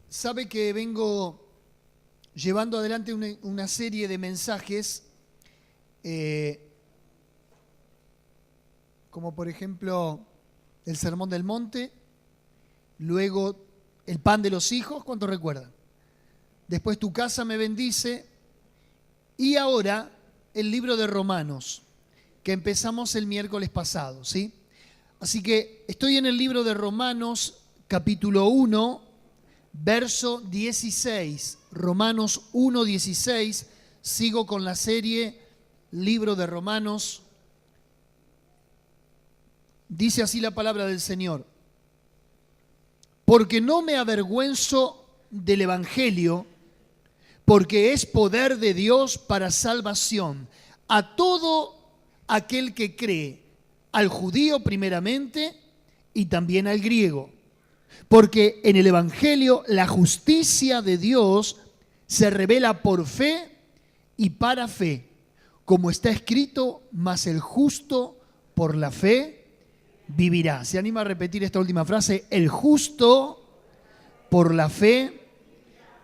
Sabe que vengo llevando adelante una serie de mensajes, como por ejemplo el Sermón del Monte, luego el pan de los hijos, ¿cuántos recuerdan? Después tu casa me bendice, y ahora el libro de Romanos, que empezamos el miércoles pasado, ¿sí? Así que estoy en el libro de Romanos, capítulo 1, verso 16. Romanos 1, 16. Sigo con la serie Libro de Romanos. Dice así la palabra del Señor: porque no me avergüenzo del Evangelio, porque es poder de Dios para salvación a todo aquel que cree, al judío primeramente y también al griego. Porque en el Evangelio la justicia de Dios se revela por fe y para fe, como está escrito: mas el justo por la fe vivirá. ¿Se anima a repetir esta última frase? El justo por la fe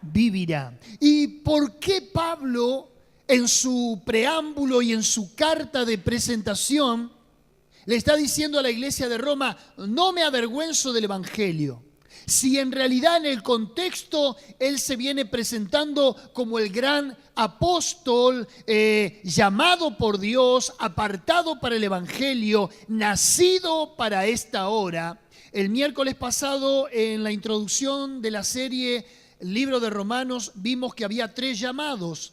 vivirá. ¿Y por qué Pablo, en su preámbulo y en su carta de presentación, le está diciendo a la iglesia de Roma: no me avergüenzo del Evangelio? Si en realidad en el contexto él se viene presentando como el gran apóstol, llamado por Dios, apartado para el Evangelio, nacido para esta hora. El miércoles pasado, en la introducción de la serie Libro de Romanos, vimos que había tres llamados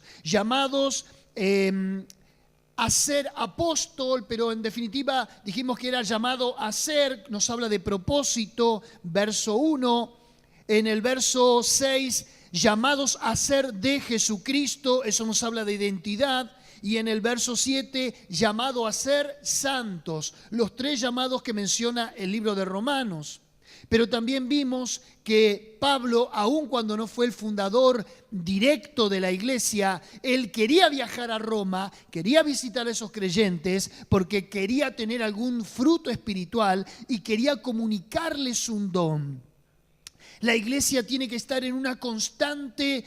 a ser apóstol, pero en definitiva dijimos que era llamado a ser. Nos habla de propósito, verso 1. En el verso 6, llamados a ser de Jesucristo, eso nos habla de identidad. Y en el verso 7, llamado a ser santos. Los tres llamados que menciona el libro de Romanos. Pero también vimos que Pablo, aun cuando no fue el fundador directo de la iglesia, él quería viajar a Roma, quería visitar a esos creyentes porque quería tener algún fruto espiritual y quería comunicarles un don. La iglesia tiene que estar en un constante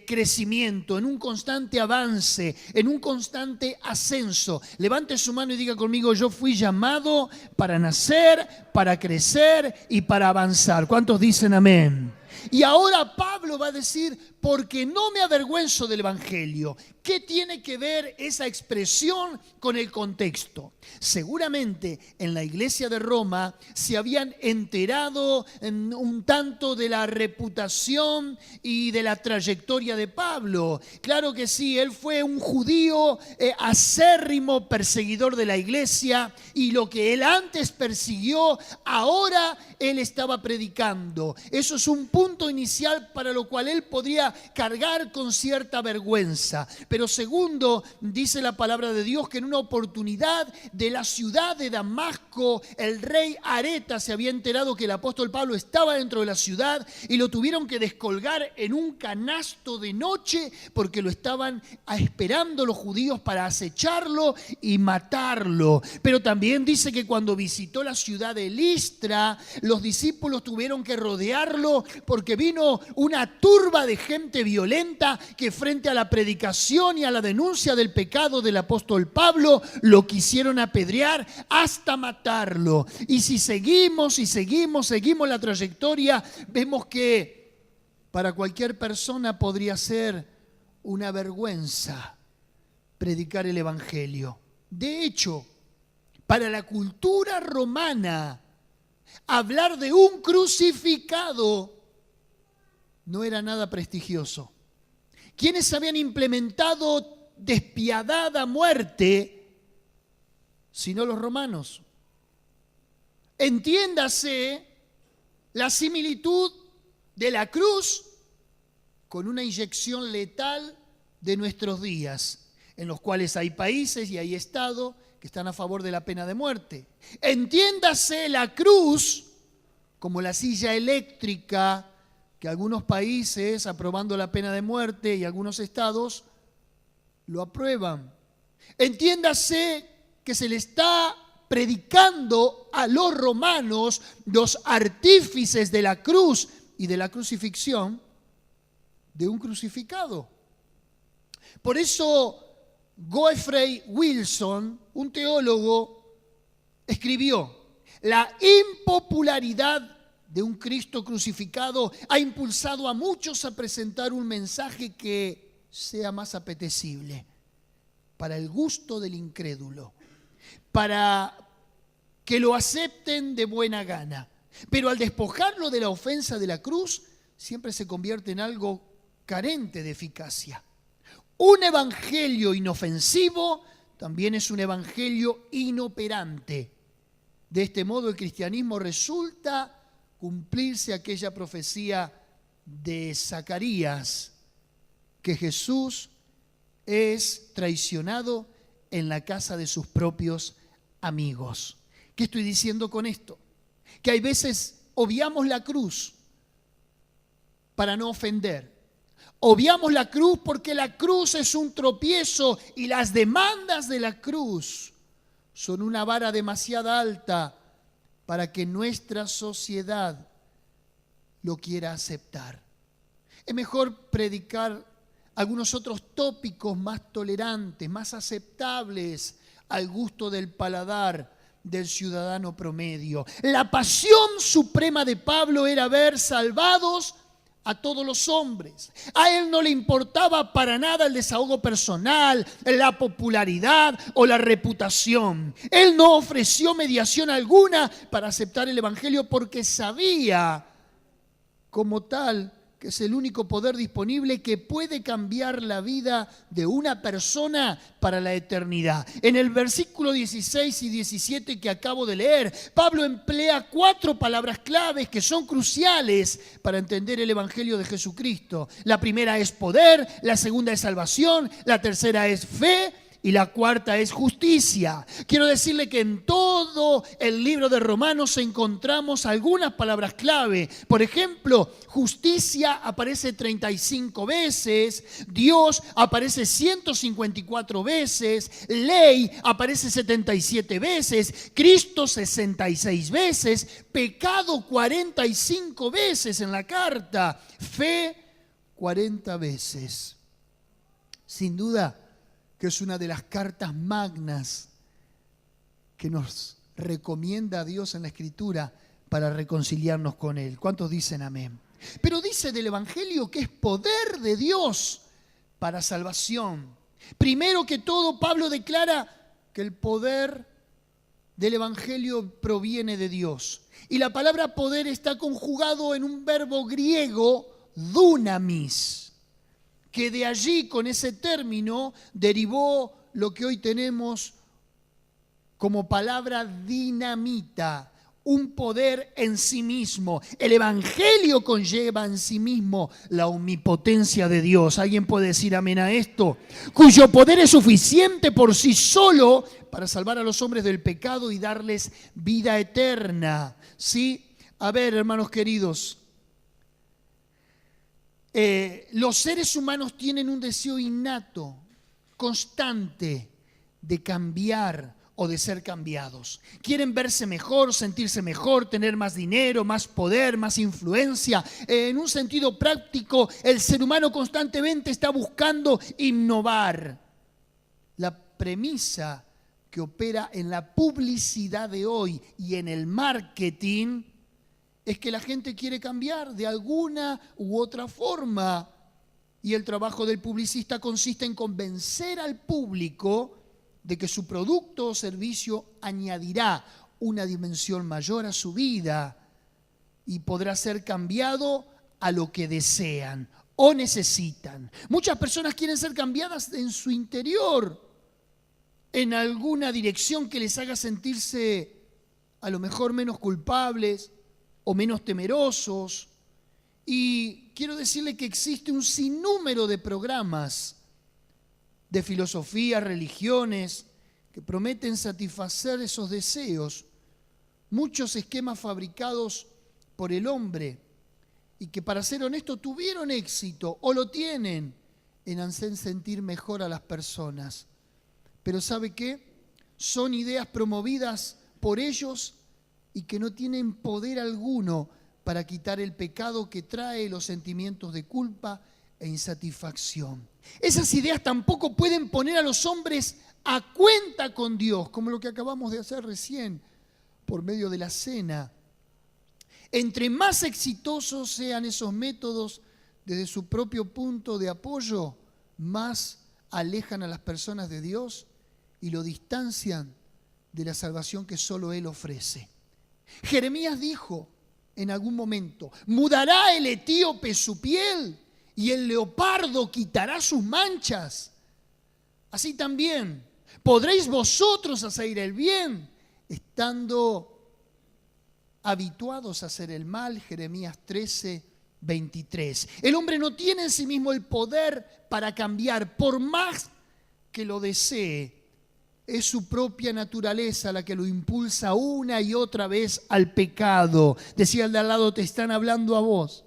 crecimiento, en un constante avance, en un constante ascenso. Levante su mano y diga conmigo: yo fui llamado para nacer, para crecer y para avanzar. ¿Cuántos dicen amén? Y ahora Pablo va a decir: porque no me avergüenzo del Evangelio. ¿Qué tiene que ver esa expresión con el contexto? Seguramente en la iglesia de Roma se habían enterado un tanto de la reputación y de la trayectoria de Pablo. Claro que sí, él fue un judío acérrimo perseguidor de la iglesia, y lo que él antes persiguió, ahora él estaba predicando. Eso es un punto inicial para lo cual él podría cargar con cierta vergüenza. Pero segundo, dice la palabra de Dios que en una oportunidad de la ciudad de Damasco, el rey Areta se había enterado que el apóstol Pablo estaba dentro de la ciudad y lo tuvieron que descolgar en un canasto de noche porque lo estaban esperando los judíos para acecharlo y matarlo. Pero también dice que cuando visitó la ciudad de Listra, los discípulos tuvieron que rodearlo porque vino una turba de gente violenta que frente a la predicación y a la denuncia del pecado del apóstol Pablo lo quisieron apedrear hasta matarlo. Y si seguimos la trayectoria, vemos que para cualquier persona podría ser una vergüenza predicar el Evangelio. De hecho, para la cultura romana, hablar de un crucificado no era nada prestigioso. ¿Quiénes habían implementado despiadada muerte sino los romanos? Entiéndase la similitud de la cruz con una inyección letal de nuestros días, en los cuales hay países y hay estados que están a favor de la pena de muerte. Entiéndase la cruz como la silla eléctrica que algunos países, aprobando la pena de muerte, y algunos estados lo aprueban. Entiéndase que se le está predicando a los romanos, los artífices de la cruz y de la crucifixión, de un crucificado. Por eso Geoffrey Wilson, un teólogo, escribió: la impopularidad de un Cristo crucificado ha impulsado a muchos a presentar un mensaje que sea más apetecible para el gusto del incrédulo, para que lo acepten de buena gana. Pero al despojarlo de la ofensa de la cruz, siempre se convierte en algo carente de eficacia. Un evangelio inofensivo también es un evangelio inoperante. De este modo el cristianismo resulta cumplirse aquella profecía de Zacarías, que Jesús es traicionado en la casa de sus propios amigos. ¿Qué estoy diciendo con esto? Que hay veces obviamos la cruz para no ofender. Obviamos la cruz porque la cruz es un tropiezo y las demandas de la cruz son una vara demasiado alta para que nuestra sociedad lo quiera aceptar. Es mejor predicar algunos otros tópicos más tolerantes, más aceptables al gusto del paladar del ciudadano promedio. La pasión suprema de Pablo era ver salvados a todos los hombres. A él no le importaba para nada el desahogo personal, la popularidad o la reputación. Él no ofreció mediación alguna para aceptar el evangelio porque sabía como tal que es el único poder disponible que puede cambiar la vida de una persona para la eternidad. En el versículo 16 y 17 que acabo de leer, Pablo emplea 4 palabras claves que son cruciales para entender el evangelio de Jesucristo. La primera es poder, la segunda es salvación, la tercera es fe y la cuarta es justicia. Quiero decirle que en todo el libro de Romanos encontramos algunas palabras clave. Por ejemplo, justicia aparece 35 veces, Dios aparece 154 veces, ley aparece 77 veces, Cristo 66 veces, pecado 45 veces en la carta, fe 40 veces. Sin duda, que es una de las cartas magnas que nos recomienda a Dios en la Escritura para reconciliarnos con Él. ¿Cuántos dicen amén? Pero dice del Evangelio que es poder de Dios para salvación. Primero que todo, Pablo declara que el poder del Evangelio proviene de Dios. Y la palabra poder está conjugado en un verbo griego, dunamis, que de allí, con ese término, derivó lo que hoy tenemos como palabra dinamita, un poder en sí mismo. El Evangelio conlleva en sí mismo la omnipotencia de Dios. ¿Alguien puede decir amén a esto? Cuyo poder es suficiente por sí solo para salvar a los hombres del pecado y darles vida eterna. ¿Sí? A ver, hermanos queridos, los seres humanos tienen un deseo innato, constante, de cambiar o de ser cambiados. Quieren verse mejor, sentirse mejor, tener más dinero, más poder, más influencia. En un sentido práctico, el ser humano constantemente está buscando innovar. La premisa que opera en la publicidad de hoy y en el marketing es que la gente quiere cambiar de alguna u otra forma. Y el trabajo del publicista consiste en convencer al público de que su producto o servicio añadirá una dimensión mayor a su vida y podrá ser cambiado a lo que desean o necesitan. Muchas personas quieren ser cambiadas en su interior, en alguna dirección que les haga sentirse a lo mejor menos culpables o menos temerosos. Y quiero decirle que existe un sinnúmero de programas de filosofía, religiones, que prometen satisfacer esos deseos. Muchos esquemas fabricados por el hombre y que, para ser honesto, tuvieron éxito o lo tienen en hacer sentir mejor a las personas. Pero ¿sabe qué? Son ideas promovidas por ellos y que no tienen poder alguno para quitar el pecado que trae los sentimientos de culpa, e insatisfacción. Esas ideas tampoco pueden poner a los hombres a cuenta con Dios, como lo que acabamos de hacer recién por medio de la cena. Entre más exitosos sean esos métodos desde su propio punto de apoyo, más alejan a las personas de Dios y lo distancian de la salvación que solo Él ofrece. Jeremías dijo en algún momento: mudará el etíope su piel y el leopardo quitará sus manchas. Así también podréis vosotros hacer el bien, estando habituados a hacer el mal. Jeremías 13:23. El hombre no tiene en sí mismo el poder para cambiar, por más que lo desee. Es su propia naturaleza la que lo impulsa una y otra vez al pecado. Decía el de al lado: te están hablando a vos.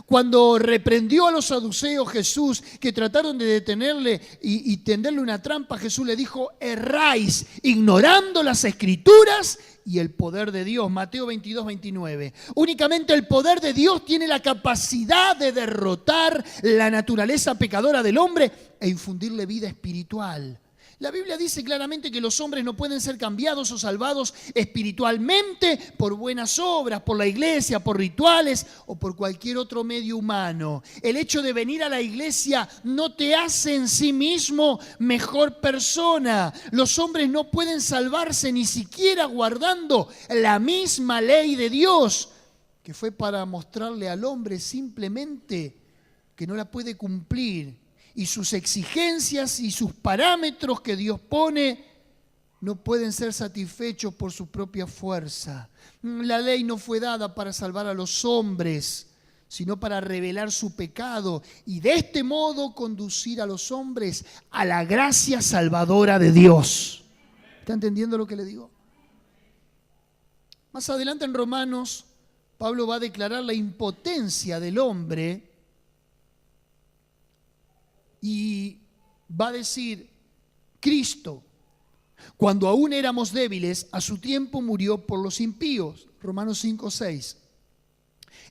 Cuando reprendió a los saduceos Jesús, que trataron de detenerle y tenderle una trampa, Jesús le dijo: erráis, ignorando las Escrituras y el poder de Dios. Mateo 22:29. Únicamente el poder de Dios tiene la capacidad de derrotar la naturaleza pecadora del hombre e infundirle vida espiritual. La Biblia dice claramente que los hombres no pueden ser cambiados o salvados espiritualmente por buenas obras, por la iglesia, por rituales o por cualquier otro medio humano. El hecho de venir a la iglesia no te hace en sí mismo mejor persona. Los hombres no pueden salvarse ni siquiera guardando la misma ley de Dios, que fue para mostrarle al hombre simplemente que no la puede cumplir. Y sus exigencias y sus parámetros que Dios pone no pueden ser satisfechos por su propia fuerza. La ley no fue dada para salvar a los hombres, sino para revelar su pecado y de este modo conducir a los hombres a la gracia salvadora de Dios. ¿Está entendiendo lo que le digo? Más adelante en Romanos, Pablo va a declarar la impotencia del hombre y va a decir: Cristo, cuando aún éramos débiles, a su tiempo murió por los impíos. Romanos 5:6.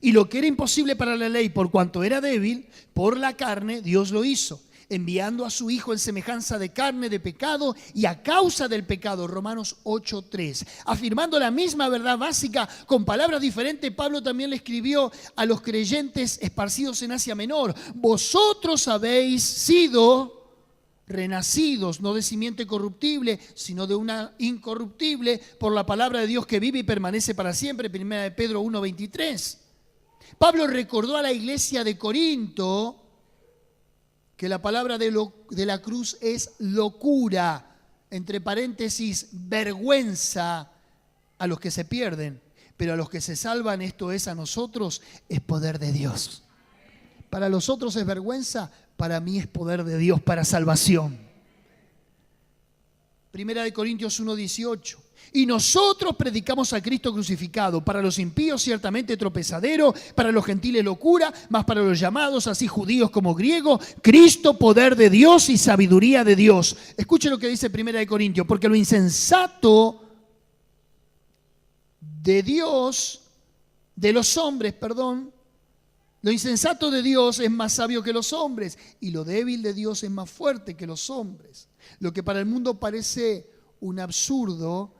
Y lo que era imposible para la ley, por cuanto era débil, por la carne, Dios lo hizo, enviando a su Hijo en semejanza de carne de pecado y a causa del pecado. Romanos 8:3. Afirmando la misma verdad básica con palabras diferentes, Pablo también le escribió a los creyentes esparcidos en Asia Menor: vosotros habéis sido renacidos, no de simiente corruptible, sino de una incorruptible, por la palabra de Dios que vive y permanece para siempre. Primera de Pedro 1:23. Pablo recordó a la iglesia de Corinto que la palabra de la cruz es locura, entre paréntesis, vergüenza a los que se pierden, pero a los que se salvan, esto es a nosotros, es poder de Dios. Para los otros es vergüenza, para mí es poder de Dios para salvación. Primera de Corintios 1:18. Y nosotros predicamos a Cristo crucificado, para los impíos ciertamente tropezadero, para los gentiles locura, mas para los llamados, así judíos como griegos, Cristo poder de Dios y sabiduría de Dios. Escuche lo que dice Primera de Corintios: porque lo insensato de Dios, de los hombres, lo insensato de Dios es más sabio que los hombres, y lo débil de Dios es más fuerte que los hombres. Lo que para el mundo parece un absurdo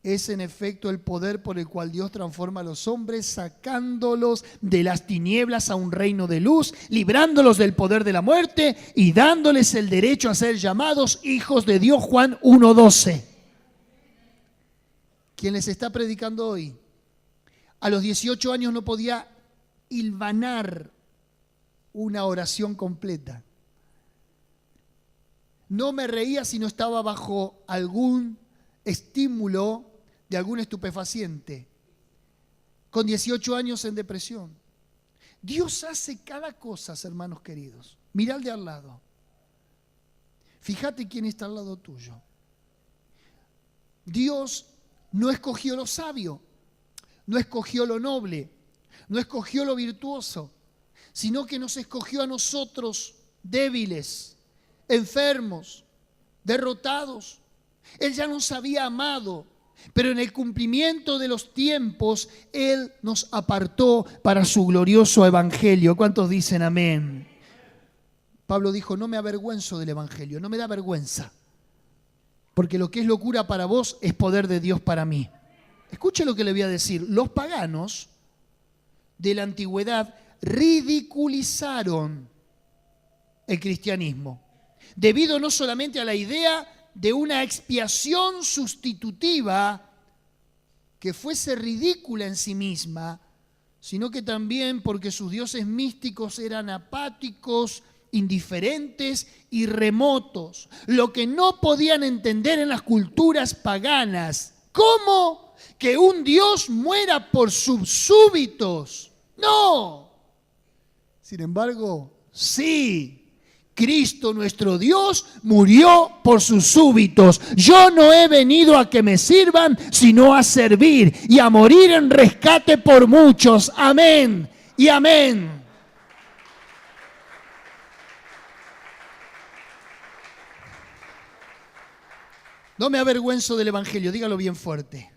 es en efecto el poder por el cual Dios transforma a los hombres, sacándolos de las tinieblas a un reino de luz, librándolos del poder de la muerte y dándoles el derecho a ser llamados hijos de Dios. Juan 1:12. ¿Quién les está predicando hoy? A los 18 años no podía hilvanar una oración completa. No me reía si no estaba bajo algún estímulo de algún estupefaciente. Con 18 años en depresión. Dios hace cada cosa, hermanos queridos. Mirá al de al lado. Fíjate quién está al lado tuyo. Dios no escogió lo sabio, no escogió lo noble, no escogió lo virtuoso, sino que nos escogió a nosotros débiles, enfermos, derrotados. Él ya nos había amado, pero en el cumplimiento de los tiempos, Él nos apartó para su glorioso evangelio. ¿Cuántos dicen amén? Pablo dijo, no me avergüenzo del Evangelio, no me da vergüenza, porque lo que es locura para vos es poder de Dios para mí. Escuche lo que le voy a decir. Los paganos de la antigüedad ridiculizaron el cristianismo, debido no solamente a la idea de una expiación sustitutiva que fuese ridícula en sí misma, sino que también porque sus dioses místicos eran apáticos, indiferentes y remotos, lo que no podían entender en las culturas paganas. ¿Cómo que un Dios muera por sus súbditos? No. Sin embargo, sí. Cristo nuestro Dios murió por sus súbditos. Yo no he venido a que me sirvan, sino a servir y a morir en rescate por muchos. Amén y amén. No me avergüenzo del Evangelio, dígalo bien fuerte.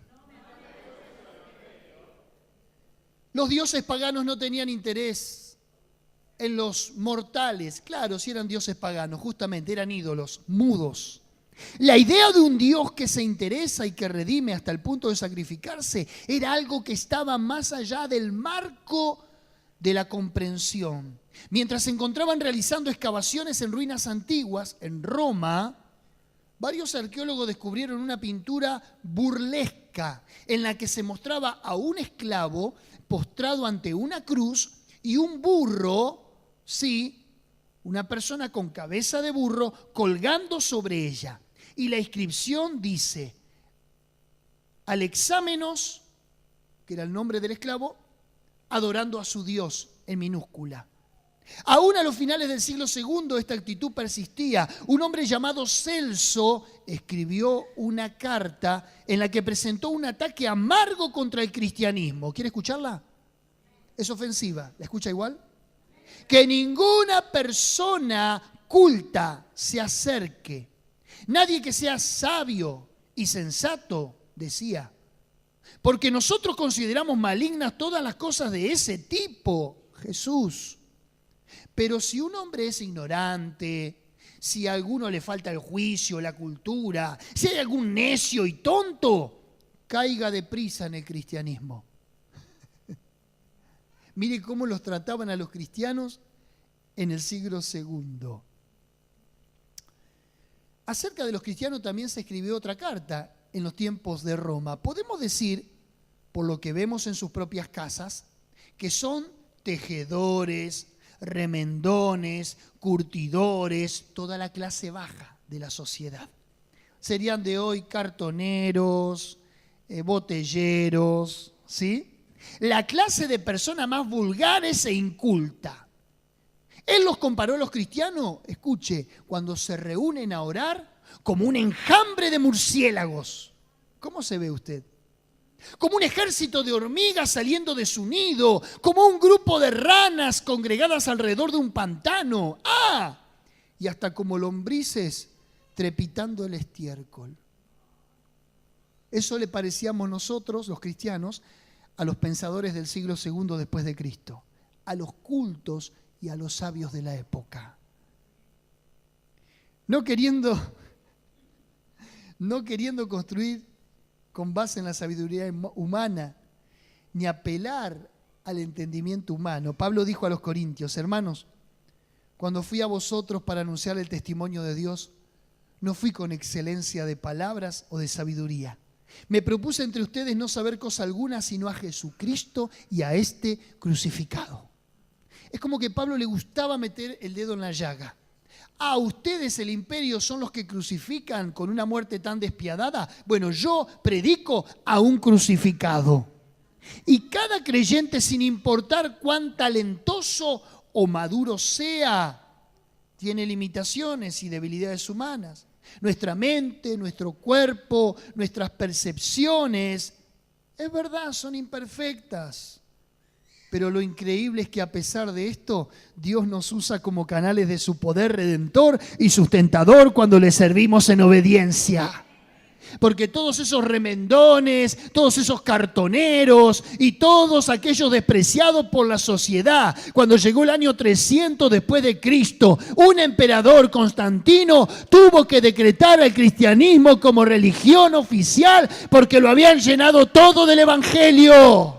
Los dioses paganos no tenían interés en los mortales. Claro, si eran dioses paganos, justamente eran ídolos, mudos. La idea de un Dios que se interesa y que redime hasta el punto de sacrificarse era algo que estaba más allá del marco de la comprensión. Mientras se encontraban realizando excavaciones en ruinas antiguas, en Roma, varios arqueólogos descubrieron una pintura burlesca en la que se mostraba a un esclavo postrado ante una cruz y un burro, sí, una persona con cabeza de burro colgando sobre ella. Y la inscripción dice, Alexámenos, que era el nombre del esclavo, adorando a su Dios en minúscula. Aún a los finales del siglo II esta actitud persistía. Un hombre llamado Celso escribió una carta en la que presentó un ataque amargo contra el cristianismo. ¿Quiere escucharla? Es ofensiva. ¿La escucha igual? Que ninguna persona culta se acerque. Nadie que sea sabio y sensato, decía. Porque nosotros consideramos malignas todas las cosas de ese tipo, Jesús. Pero si un hombre es ignorante, si a alguno le falta el juicio, la cultura, si hay algún necio y tonto, caiga deprisa en el cristianismo. Mire cómo los trataban a los cristianos en el siglo II. Acerca de los cristianos también se escribió otra carta en los tiempos de Roma. Podemos decir, por lo que vemos en sus propias casas, que son tejedores, remendones, curtidores, toda la clase baja de la sociedad. Serían de hoy cartoneros, botelleros, ¿sí? La clase de persona más vulgares e inculta. Él los comparó a los cristianos, escuche, cuando se reúnen a orar, como un enjambre de murciélagos. ¿Cómo se ve usted? Como un ejército de hormigas saliendo de su nido, como un grupo de ranas congregadas alrededor de un pantano. ¡Ah! Y hasta como lombrices trepitando el estiércol. Eso le parecíamos nosotros, los cristianos, a los pensadores del siglo II después de Cristo, a los cultos y a los sabios de la época. No queriendo construir con base en la sabiduría humana, ni apelar al entendimiento humano. Pablo dijo a los corintios, hermanos, cuando fui a vosotros para anunciar el testimonio de Dios, no fui con excelencia de palabras o de sabiduría. Me propuse entre ustedes no saber cosa alguna, sino a Jesucristo y a este crucificado. Es como que a Pablo le gustaba meter el dedo en la llaga. ¿A ustedes el imperio son los que crucifican con una muerte tan despiadada? Bueno, yo predico a un crucificado. Y cada creyente, sin importar cuán talentoso o maduro sea, tiene limitaciones y debilidades humanas. Nuestra mente, nuestro cuerpo, nuestras percepciones, es verdad, son imperfectas. Pero lo increíble es que a pesar de esto, Dios nos usa como canales de su poder redentor y sustentador cuando le servimos en obediencia. Porque todos esos remendones, todos esos cartoneros y todos aquellos despreciados por la sociedad, cuando llegó el año 300 después de Cristo, un emperador, Constantino, tuvo que decretar el cristianismo como religión oficial porque lo habían llenado todo del evangelio.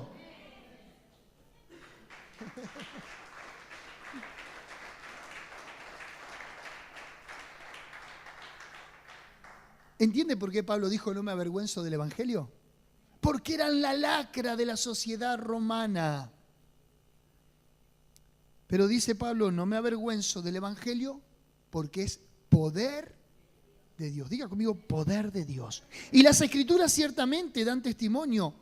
¿Entiende por qué Pablo dijo no me avergüenzo del evangelio? Porque eran la lacra de la sociedad romana. Pero dice Pablo, no me avergüenzo del evangelio porque es poder de Dios. Diga conmigo, poder de Dios. Y las escrituras ciertamente dan testimonio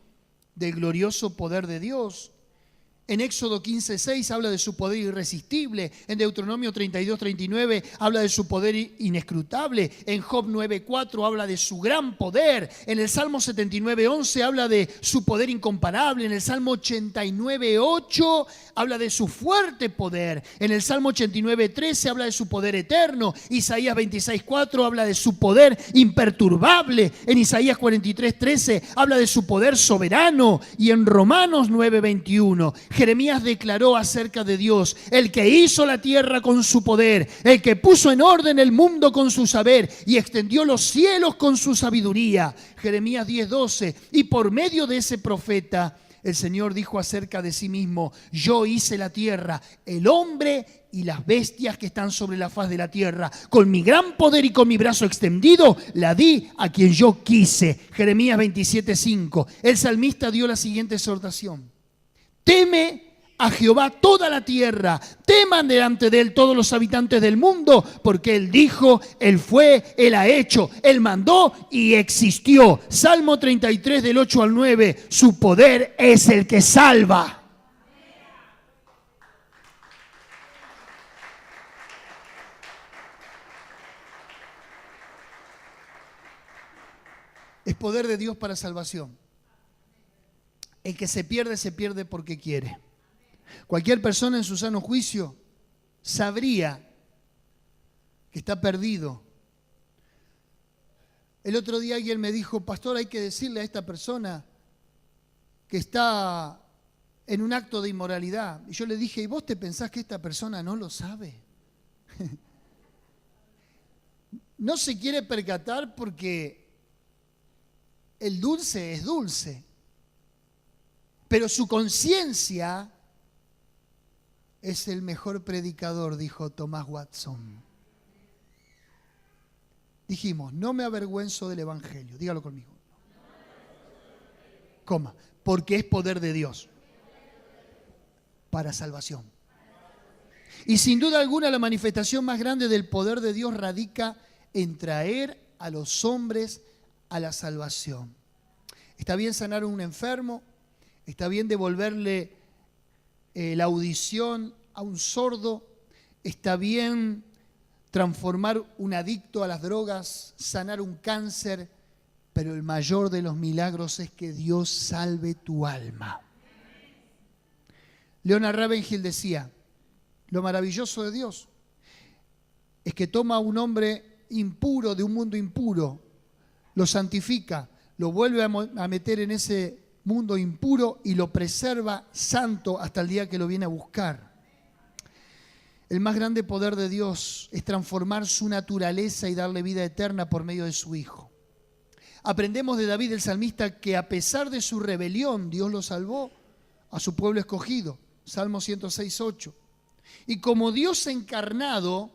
del glorioso poder de Dios. En Éxodo 15:6 habla de su poder irresistible. En Deuteronomio 32:39 habla de su poder inescrutable. En Job 9:4 habla de su gran poder. En el Salmo 79:11 habla de su poder incomparable. En el Salmo 89:8 habla de su fuerte poder. En el Salmo 89:13 habla de su poder eterno. Isaías 26:4 habla de su poder imperturbable. En Isaías 43:13 habla de su poder soberano. Y en Romanos 9:21 Jeremías declaró acerca de Dios, el que hizo la tierra con su poder, el que puso en orden el mundo con su saber y extendió los cielos con su sabiduría. Jeremías 10:12. Y por medio de ese profeta, el Señor dijo acerca de sí mismo, yo hice la tierra, el hombre y las bestias que están sobre la faz de la tierra. Con mi gran poder y con mi brazo extendido, la di a quien yo quise. Jeremías 27:5. El salmista dio la siguiente exhortación. Teme a Jehová toda la tierra, teman delante de él todos los habitantes del mundo, porque él dijo, él fue, él ha hecho, él mandó y existió. Salmo 33 del 8 al 9, su poder es el que salva. Es poder de Dios para salvación. El que se pierde porque quiere. Cualquier persona en su sano juicio sabría que está perdido. El otro día alguien me dijo, pastor, hay que decirle a esta persona que está en un acto de inmoralidad. Y yo le dije, ¿y vos te pensás que esta persona no lo sabe? No se quiere percatar porque el dulce es dulce. Pero su conciencia es el mejor predicador, dijo Thomas Watson. Dijimos, no me avergüenzo del evangelio. Dígalo conmigo. Coma, porque es poder de Dios para salvación. Y sin duda alguna la manifestación más grande del poder de Dios radica en traer a los hombres a la salvación. Está bien sanar a un enfermo. Está bien devolverle la audición a un sordo. Está bien transformar un adicto a las drogas, sanar un cáncer. Pero el mayor de los milagros es que Dios salve tu alma. Leonard Ravenhill decía, lo maravilloso de Dios es que toma a un hombre impuro de un mundo impuro, lo santifica, lo vuelve a meter en ese mundo impuro y lo preserva santo hasta el día que lo viene a buscar. El más grande poder de Dios es transformar su naturaleza y darle vida eterna por medio de su Hijo. Aprendemos de David el salmista que a pesar de su rebelión Dios lo salvó a su pueblo escogido. Salmo 106:8. Y como Dios encarnado,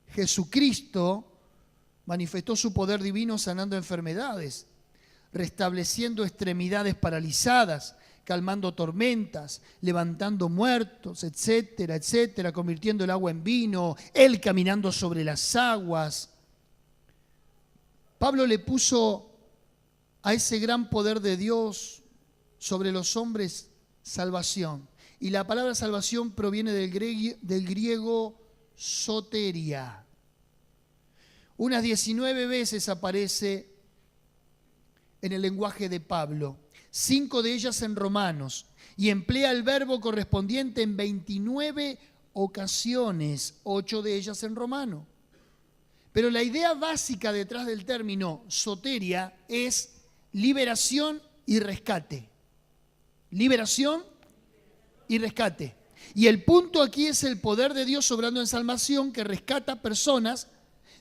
Jesucristo manifestó su poder divino sanando enfermedades, restableciendo extremidades paralizadas, calmando tormentas, levantando muertos, etcétera, etcétera, convirtiendo el agua en vino, Él caminando sobre las aguas. Pablo le puso a ese gran poder de Dios sobre los hombres salvación. Y la palabra salvación proviene del griego soteria. Unas 19 veces aparece en el lenguaje de Pablo, 5 de ellas en Romanos, y emplea el verbo correspondiente en 29 ocasiones, 8 de ellas en Romano. Pero la idea básica detrás del término soteria es liberación y rescate. Liberación y rescate. Y el punto aquí es el poder de Dios obrando en salvación que rescata personas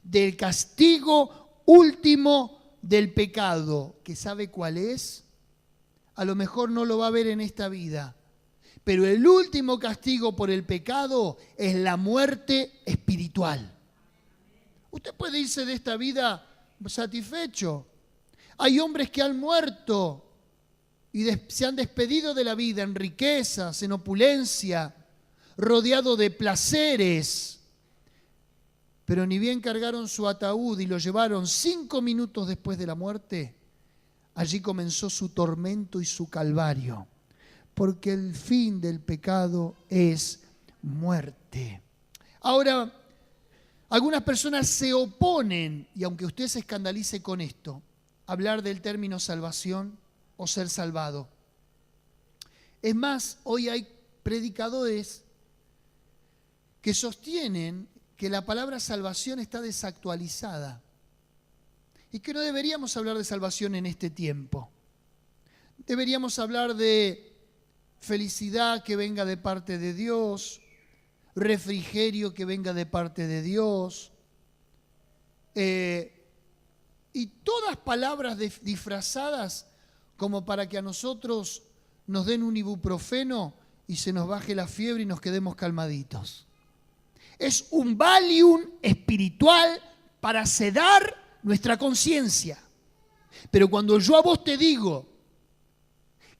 del castigo último del pecado. ¿Que sabe cuál es? A lo mejor no lo va a ver en esta vida. Pero el último castigo por el pecado es la muerte espiritual. Usted puede irse de esta vida satisfecho. Hay hombres que han muerto y se han despedido de la vida en riquezas, en opulencia, rodeado de placeres. Pero ni bien cargaron su ataúd y lo llevaron 5 minutos después de la muerte, allí comenzó su tormento y su calvario. Porque el fin del pecado es muerte. Ahora, algunas personas se oponen, y aunque usted se escandalice con esto, hablar del término salvación o ser salvado. Es más, hoy hay predicadores que sostienen que la palabra salvación está desactualizada y que no deberíamos hablar de salvación en este tiempo. Deberíamos hablar de felicidad que venga de parte de Dios, refrigerio que venga de parte de Dios, y todas palabras disfrazadas como para que a nosotros nos den un ibuprofeno y se nos baje la fiebre y nos quedemos calmaditos. Es un Valium espiritual para sedar nuestra conciencia. Pero cuando yo a vos te digo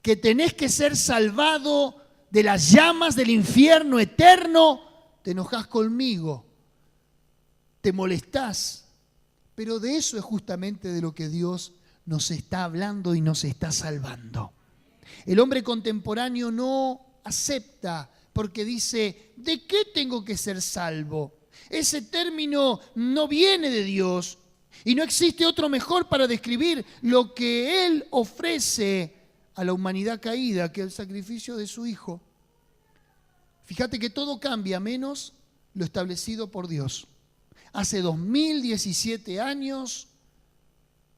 que tenés que ser salvado de las llamas del infierno eterno, te enojás conmigo, te molestás. Pero de eso es justamente de lo que Dios nos está hablando y nos está salvando. El hombre contemporáneo no acepta porque dice, ¿de qué tengo que ser salvo? Ese término no viene de Dios y no existe otro mejor para describir lo que Él ofrece a la humanidad caída que el sacrificio de su Hijo. Fíjate que todo cambia menos lo establecido por Dios. Hace 2017 años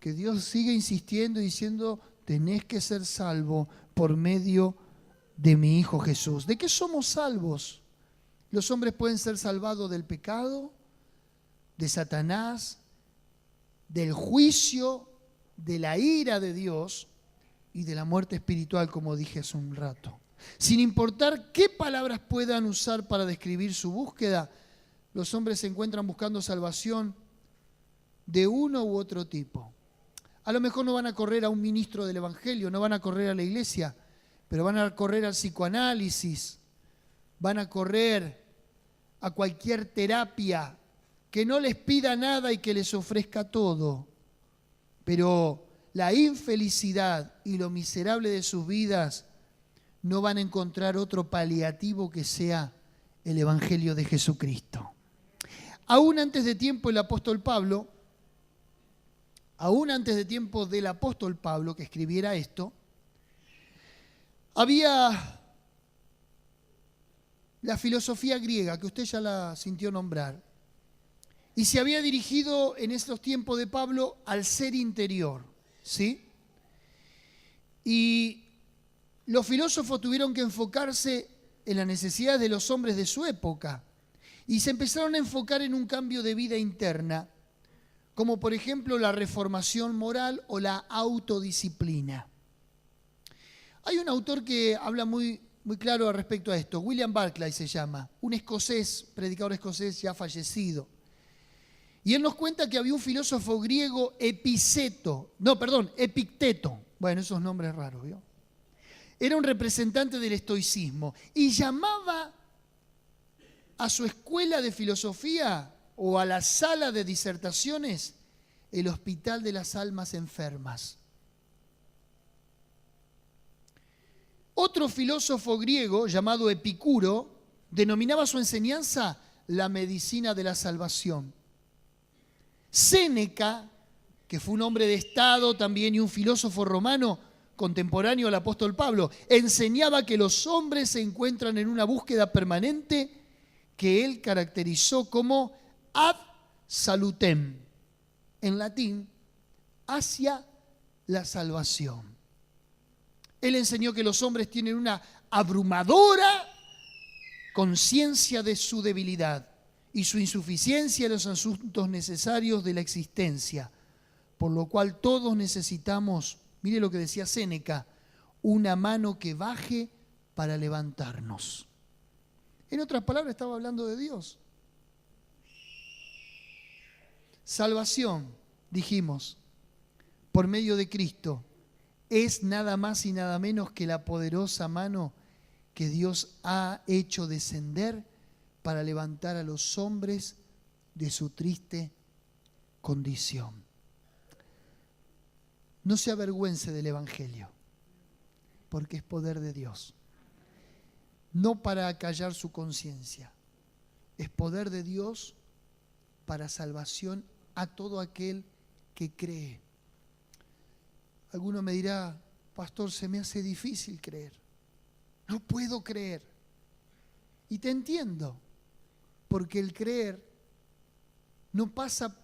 que Dios sigue insistiendo y diciendo, tenés que ser salvo por medio de mi Hijo Jesús. ¿De qué somos salvos? Los hombres pueden ser salvados del pecado, de Satanás, del juicio, de la ira de Dios y de la muerte espiritual, como dije hace un rato. Sin importar qué palabras puedan usar para describir su búsqueda, los hombres se encuentran buscando salvación de uno u otro tipo. A lo mejor no van a correr a un ministro del Evangelio, no van a correr a la iglesia, pero van a correr al psicoanálisis, van a correr a cualquier terapia que no les pida nada y que les ofrezca todo. Pero la infelicidad y lo miserable de sus vidas no van a encontrar otro paliativo que sea el Evangelio de Jesucristo. Aún antes de tiempo del apóstol Pablo que escribiera esto, había la filosofía griega, que usted ya la sintió nombrar, y se había dirigido en estos tiempos de Pablo al ser interior, ¿sí? Y los filósofos tuvieron que enfocarse en las necesidades de los hombres de su época y se empezaron a enfocar en un cambio de vida interna, como por ejemplo la reformación moral o la autodisciplina. Hay un autor que habla muy claro respecto a esto, William Barclay se llama, un escocés, predicador escocés ya fallecido. Y él nos cuenta que había un filósofo griego, Epicteto. Bueno, esos nombres raros, ¿vio? Era un representante del estoicismo y llamaba a su escuela de filosofía o a la sala de disertaciones el hospital de las almas enfermas. Otro filósofo griego llamado Epicuro denominaba su enseñanza la medicina de la salvación. Séneca, que fue un hombre de Estado también y un filósofo romano contemporáneo al apóstol Pablo, enseñaba que los hombres se encuentran en una búsqueda permanente que él caracterizó como ad salutem, en latín, hacia la salvación. Él enseñó que los hombres tienen una abrumadora conciencia de su debilidad y su insuficiencia en los asuntos necesarios de la existencia, por lo cual todos necesitamos, mire lo que decía Séneca, una mano que baje para levantarnos. En otras palabras, estaba hablando de Dios. Salvación, dijimos, por medio de Cristo, es nada más y nada menos que la poderosa mano que Dios ha hecho descender para levantar a los hombres de su triste condición. No se avergüence del Evangelio, porque es poder de Dios. No para acallar su conciencia, es poder de Dios para salvación a todo aquel que cree. Alguno me dirá, pastor, se me hace difícil creer. No puedo creer. Y te entiendo, porque el creer no pasa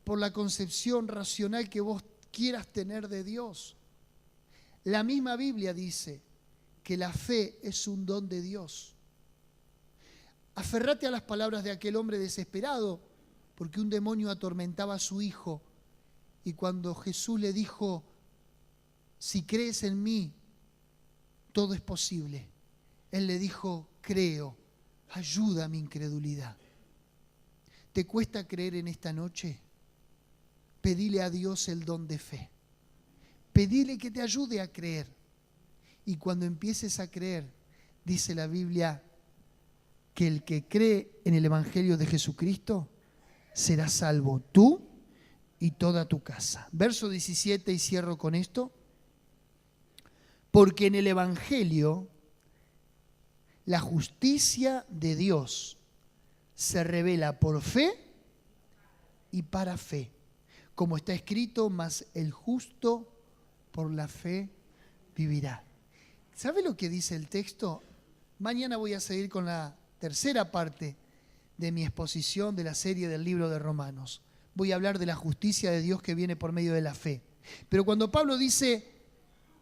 por la concepción racional que vos quieras tener de Dios. La misma Biblia dice que la fe es un don de Dios. Aferrate a las palabras de aquel hombre desesperado, porque un demonio atormentaba a su hijo. Y cuando Jesús le dijo, si crees en mí, todo es posible. Él le dijo, creo, ayuda a mi incredulidad. ¿Te cuesta creer en esta noche? Pedile a Dios el don de fe. Pedile que te ayude a creer. Y cuando empieces a creer, dice la Biblia, que el que cree en el Evangelio de Jesucristo será salvo tú y toda tu casa. Verso 17 y cierro con esto. Porque en el Evangelio la justicia de Dios se revela por fe y para fe. Como está escrito, mas el justo por la fe vivirá. ¿Sabe lo que dice el texto? Mañana voy a seguir con la tercera parte de mi exposición de la serie del libro de Romanos. Voy a hablar de la justicia de Dios que viene por medio de la fe. Pero cuando Pablo dice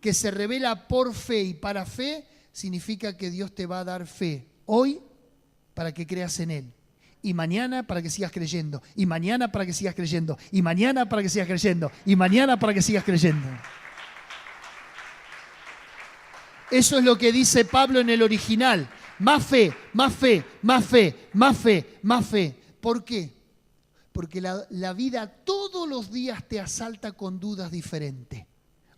que se revela por fe y para fe, significa que Dios te va a dar fe hoy para que creas en Él. Y mañana para que sigas creyendo. Y mañana para que sigas creyendo. Y mañana para que sigas creyendo. Y mañana para que sigas creyendo. Eso es lo que dice Pablo en el original. Más fe, más fe, más fe, más fe, más fe. ¿Por qué? Porque la vida todos los días te asalta con dudas diferentes.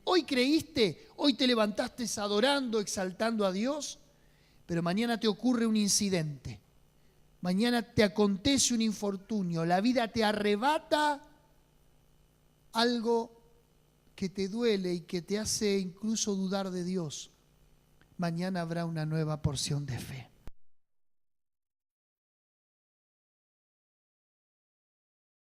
Hoy creíste, hoy te levantaste adorando, exaltando a Dios, pero mañana te ocurre un incidente. Mañana te acontece un infortunio. La vida te arrebata algo que te duele y que te hace incluso dudar de Dios. Mañana habrá una nueva porción de fe.